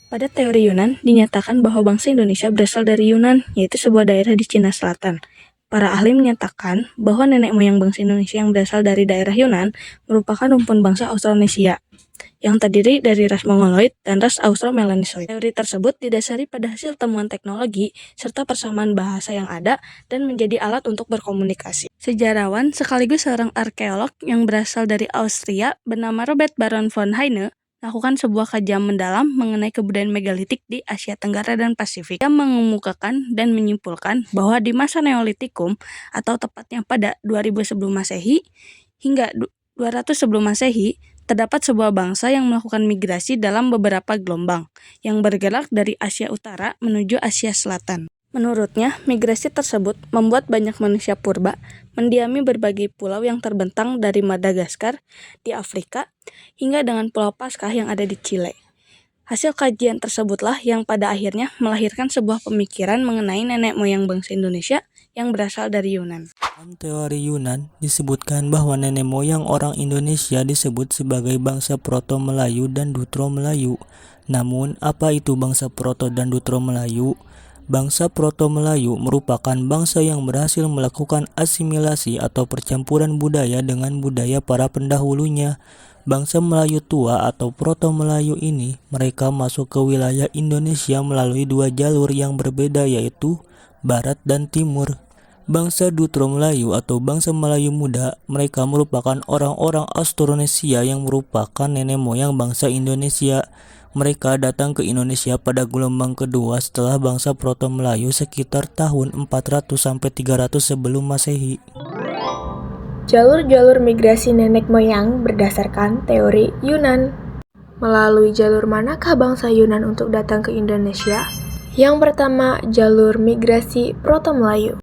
Pada teori Yunan, dinyatakan bahwa bangsa Indonesia berasal dari Yunan, yaitu sebuah daerah di Cina Selatan. Para ahli menyatakan bahwa nenek moyang bangsa Indonesia yang berasal dari daerah Yunan merupakan rumpun bangsa Austronesia, yang terdiri dari ras Mongoloid dan ras Austro-Melanosoid. Teori tersebut didasari pada hasil temuan teknologi serta persamaan bahasa yang ada dan menjadi alat untuk berkomunikasi. Sejarawan sekaligus seorang arkeolog yang berasal dari Austria bernama Robert Baron von Heine lakukan sebuah kajian mendalam mengenai kebudayaan megalitik di Asia Tenggara dan Pasifik. Dia mengemukakan dan menyimpulkan bahwa di masa Neolitikum, atau tepatnya pada 2000 sebelum Masehi hingga 200 sebelum Masehi, terdapat sebuah bangsa yang melakukan migrasi dalam beberapa gelombang, yang bergerak dari Asia Utara menuju Asia Selatan. Menurutnya, migrasi tersebut membuat banyak manusia purba mendiami berbagai pulau yang terbentang dari Madagaskar di Afrika hingga dengan Pulau Paskah yang ada di Chile. Hasil kajian tersebutlah yang pada akhirnya melahirkan sebuah pemikiran mengenai nenek moyang bangsa Indonesia yang berasal dari Yunan. Dalam teori Yunan, disebutkan bahwa nenek moyang orang Indonesia disebut sebagai bangsa Proto-Melayu dan Dutro-Melayu. Namun, apa itu bangsa Proto dan Dutro-Melayu? Bangsa Proto-Melayu merupakan bangsa yang berhasil melakukan asimilasi atau percampuran budaya dengan budaya para pendahulunya. Bangsa Melayu tua atau Proto-Melayu ini, mereka masuk ke wilayah Indonesia melalui dua jalur yang berbeda, yaitu Barat dan Timur. Bangsa Dutro Melayu atau bangsa Melayu muda, mereka merupakan orang-orang Austronesia yang merupakan nenek moyang bangsa Indonesia. Mereka datang ke Indonesia pada gelombang kedua setelah bangsa Proto Melayu sekitar tahun 400-300 sebelum Masehi. Jalur-jalur migrasi nenek moyang berdasarkan teori Yunan. Melalui jalur manakah bangsa Yunan untuk datang ke Indonesia? Yang pertama, jalur migrasi Proto-Melayu.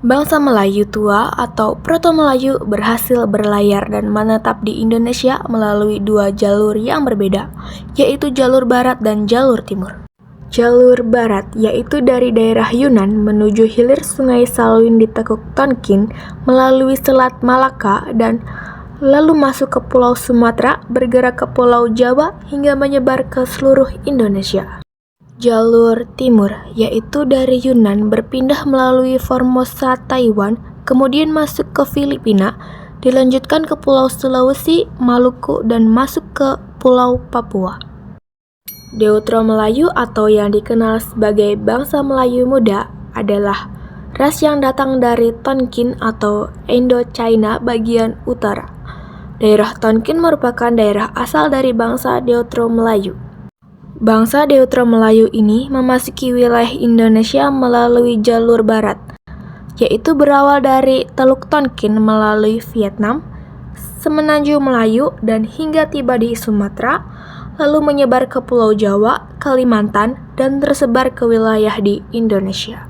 Bangsa Melayu tua atau Proto-Melayu berhasil berlayar dan menetap di Indonesia melalui dua jalur yang berbeda, yaitu jalur barat dan jalur timur. Jalur barat yaitu dari daerah Yunan menuju hilir sungai Salween di Tekuk Tonkin melalui Selat Malaka dan lalu masuk ke Pulau Sumatera, bergerak ke Pulau Jawa hingga menyebar ke seluruh Indonesia. Jalur timur yaitu dari Yunan berpindah melalui Formosa, Taiwan, kemudian masuk ke Filipina, dilanjutkan ke Pulau Sulawesi, Maluku, dan masuk ke Pulau Papua. Deutro Melayu atau yang dikenal sebagai bangsa Melayu muda adalah ras yang datang dari Tonkin atau Indo-China bagian utara. Daerah Tonkin merupakan daerah asal dari bangsa Deutro Melayu. Bangsa Deutro Melayu ini memasuki wilayah Indonesia melalui jalur barat, yaitu berawal dari Teluk Tonkin melalui Vietnam, Semenanjung Melayu, dan hingga tiba di Sumatera, lalu menyebar ke Pulau Jawa, Kalimantan, dan tersebar ke wilayah di Indonesia.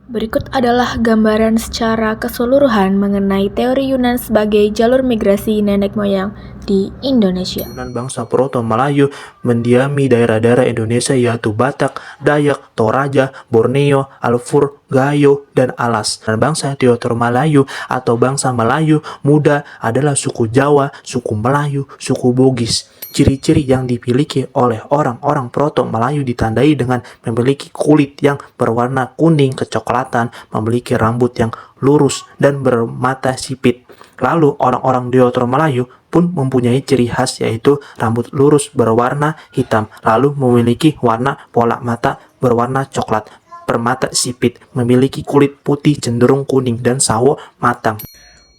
Berikut adalah gambaran secara keseluruhan mengenai teori Yunan sebagai jalur migrasi nenek moyang di Indonesia. Yunan bangsa Proto-Melayu mendiami daerah-daerah Indonesia yaitu Batak, Dayak, Toraja, Borneo, Alfur, Gayo, dan Alas. Dan bangsa Deutro-Melayu atau bangsa Melayu muda adalah suku Jawa, suku Melayu, suku Bugis. Ciri-ciri yang dimiliki oleh orang-orang Proto-Melayu ditandai dengan memiliki kulit yang berwarna kuning kecoklatan, memiliki rambut yang lurus dan bermata sipit. Lalu orang-orang Deutro-Melayu pun mempunyai ciri khas yaitu rambut lurus berwarna hitam, lalu memiliki warna pola mata berwarna coklat, bermata sipit, memiliki kulit putih cenderung kuning dan sawo matang.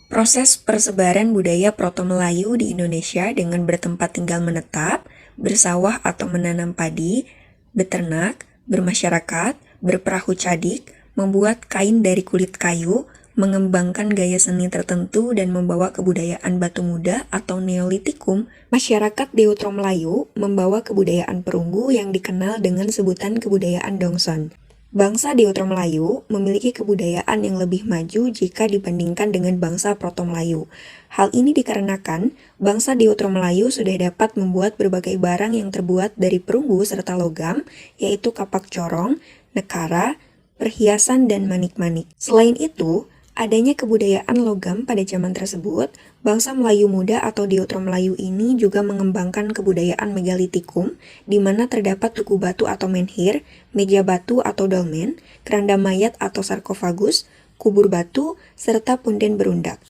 Proses persebaran budaya Proto-Melayu di Indonesia dengan bertempat tinggal menetap, bersawah atau menanam padi, beternak, bermasyarakat, berperahu cadik, membuat kain dari kulit kayu, mengembangkan gaya seni tertentu dan membawa kebudayaan batu muda atau Neolitikum. Masyarakat Deutro Melayu membawa kebudayaan perunggu yang dikenal dengan sebutan kebudayaan Dongson. Bangsa Deutro Melayu memiliki kebudayaan yang lebih maju jika dibandingkan dengan bangsa Proto Melayu. Hal ini dikarenakan bangsa Deutro Melayu sudah dapat membuat berbagai barang yang terbuat dari perunggu serta logam, yaitu kapak corong, nekara, perhiasan, dan manik-manik. Selain itu, Adanya kebudayaan logam pada zaman tersebut, bangsa Melayu muda atau Deutero Melayu ini juga mengembangkan kebudayaan megalitikum, di mana terdapat tugu batu atau menhir, meja batu atau dolmen, keranda mayat atau sarkofagus, kubur batu, serta punden berundak.